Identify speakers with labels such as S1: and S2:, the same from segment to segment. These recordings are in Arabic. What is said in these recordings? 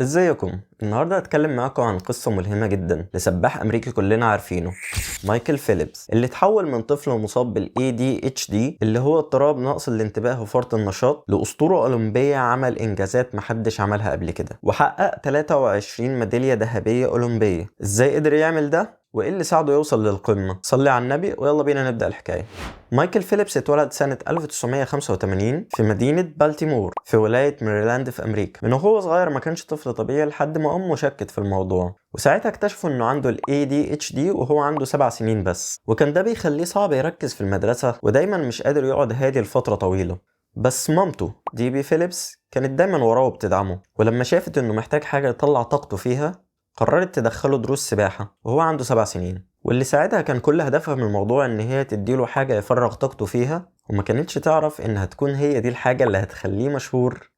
S1: ازيكم؟ النهارده هتكلم معاكم عن قصة ملهمة جدا لسباح امريكي كلنا عارفينه، مايكل فيليبس، اللي اتحول من طفل مصاب بال ADHD اللي هو اضطراب نقص الانتباه وفرط النشاط لأسطورة أولمبية عمل إنجازات محدش عملها قبل كده، وحقق 23 ميدالية ذهبية أولمبية. ازاي قدر يعمل ده؟ وايه اللي ساعده يوصل للقمة؟ صلي على النبي ويلا بينا نبدأ الحكاية. مايكل فيليبس اتولد سنة 1985 في مدينة بالتيمور في ولاية ميريلاند في أمريكا. من وهو صغير ما كانش طفل طبيعي لحد ما أمه شكت في الموضوع، وساعتها اكتشفوا إنه عنده ال ADHD وهو عنده 7 سنين بس، وكان ده بيخليه صعب يركز في المدرسة ودايما مش قادر يقعد هادي لفترة طويلة. بس مامته ديبي فيليبس كانت دايما وراه وبتدعمه، ولما شافت إنه محتاج حاجة يطلع طاقته فيها قررت تدخله دروس سباحة وهو عنده 7 سنين، واللي ساعتها كان كل هدفها من الموضوع ان هي تديله حاجة يفرغ طاقته فيها، وما كانتش تعرف انها تكون هي دي الحاجة اللي هتخليه مشهور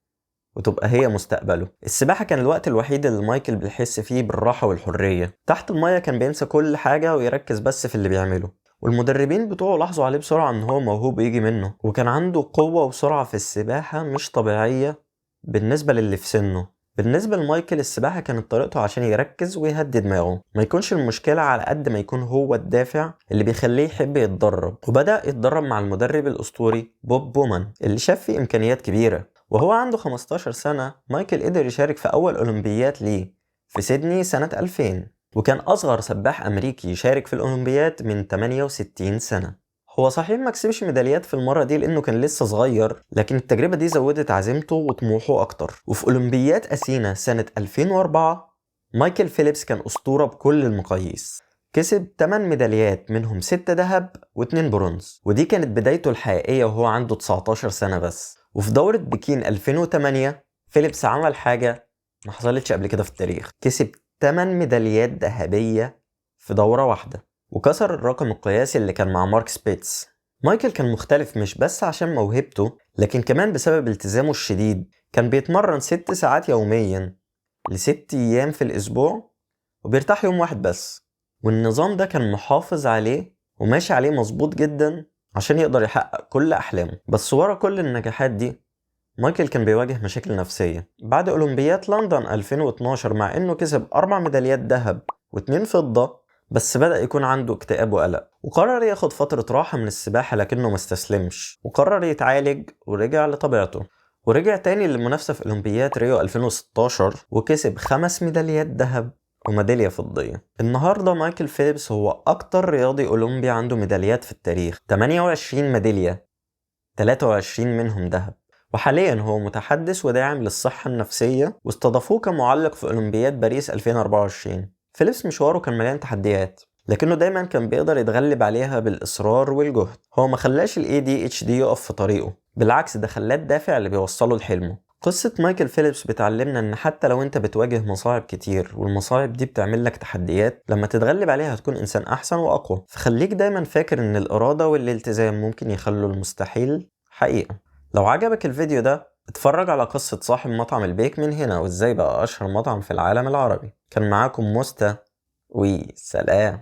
S1: وتبقى هي مستقبله. السباحة كان الوقت الوحيد اللي مايكل بيحس فيه بالراحة والحرية. تحت المية كان بينسى كل حاجة ويركز بس في اللي بيعمله، والمدربين بتوعه لاحظوا عليه بسرعة ان هو موهوب يجي منه، وكان عنده قوة وسرعة في السباحة مش طبيعية بالنسبة للي في سنه. بالنسبة لمايكل السباحة كانت طريقته عشان يركز ويهدي دماغه، ما يكونش المشكلة على قد ما يكون هو الدافع اللي بيخليه يحب يتدرب. وبدأ يتدرب مع المدرب الأسطوري بوب بومان اللي شاف فيه إمكانيات كبيرة. وهو عنده 15 سنة مايكل قدر يشارك في أول أولمبيات ليه في سيدني سنة 2000، وكان أصغر سباح أمريكي يشارك في الأولمبيات من 68 سنة. هو صحيح ما كسبش ميداليات في المرة دي لأنه كان لسه صغير، لكن التجربة دي زودت عزيمته وطموحه أكتر. وفي أولمبيات أثينا سنة 2004 مايكل فيليبس كان أسطورة بكل المقاييس، كسب 8 ميداليات منهم 6 ذهب و2 برونز، ودي كانت بدايته الحقيقية وهو عنده 19 سنة بس. وفي دورة بكين 2008 فيليبس عمل حاجة ما حصلتش قبل كده في التاريخ، كسب 8 ميداليات ذهبية في دورة واحدة، وكسر الرقم القياسي اللي كان مع مارك سبيتس. مايكل كان مختلف مش بس عشان موهبته، لكن كمان بسبب التزامه الشديد. كان بيتمرن 6 ساعات يوميا ل6 أيام في الأسبوع، وبيرتاح يوم واحد بس، والنظام ده كان محافظ عليه وماشي عليه مظبوط جدا عشان يقدر يحقق كل أحلامه. بس ورا كل النجاحات دي مايكل كان بيواجه مشاكل نفسية. بعد أولمبيات لندن 2012 مع إنه كسب 4 ميداليات ذهب و2 فضة، بس بدأ يكون عنده اكتئاب وقلق، وقرر ياخد فترة راحة من السباحة لكنه ما استسلمش، وقرر يتعالج ورجع لطبيعته. ورجع تاني للمنافسة في أولمبيات ريو 2016 وكسب 5 ميداليات ذهب وميدالية فضية. النهاردة مايكل فيليبس هو أكتر رياضي أولمبي عنده ميداليات في التاريخ، 28 ميدالية، 23 منهم ذهب. وحاليا هو متحدث وداعم للصحة النفسية، واستضافوه كمعلق في أولمبياد باريس 2024. فيليبس مشواره كان مليان تحديات، لكنه دايما كان بيقدر يتغلب عليها بالإصرار والجهد. هو ما خلاش ال ADHD يقف في طريقه، بالعكس ده خلاه الدافع اللي بيوصله لحلمه. قصة مايكل فيليبس بتعلمنا ان حتى لو انت بتواجه مصاعب كتير والمصاعب دي بتعمل لك تحديات، لما تتغلب عليها هتكون انسان احسن واقوى. فخليك دايما فاكر ان الارادة والالتزام ممكن يخلوا المستحيل حقيقة. لو عجبك الفيديو ده اتفرج على قصة صاحب مطعم البيك من هنا وازاي بقى اشهر مطعم في العالم العربي. كان معاكم مستا، وسلام.